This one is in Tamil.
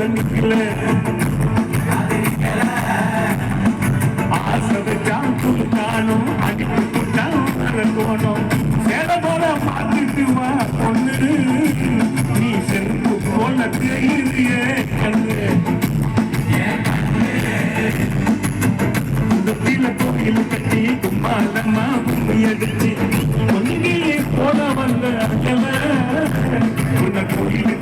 கூட நிக்கல ஆசை வச்சா கொடுத்தானும் அடிப்பு கொடுத்தாலும் போனோம் சேர போல பார்த்துட்டு வா பொண்ணு நீ செருப்பு போல தெரியுறியே கண்ணு கோயில் கட்டி கும்பாலம்மா பூமி அடிச்சு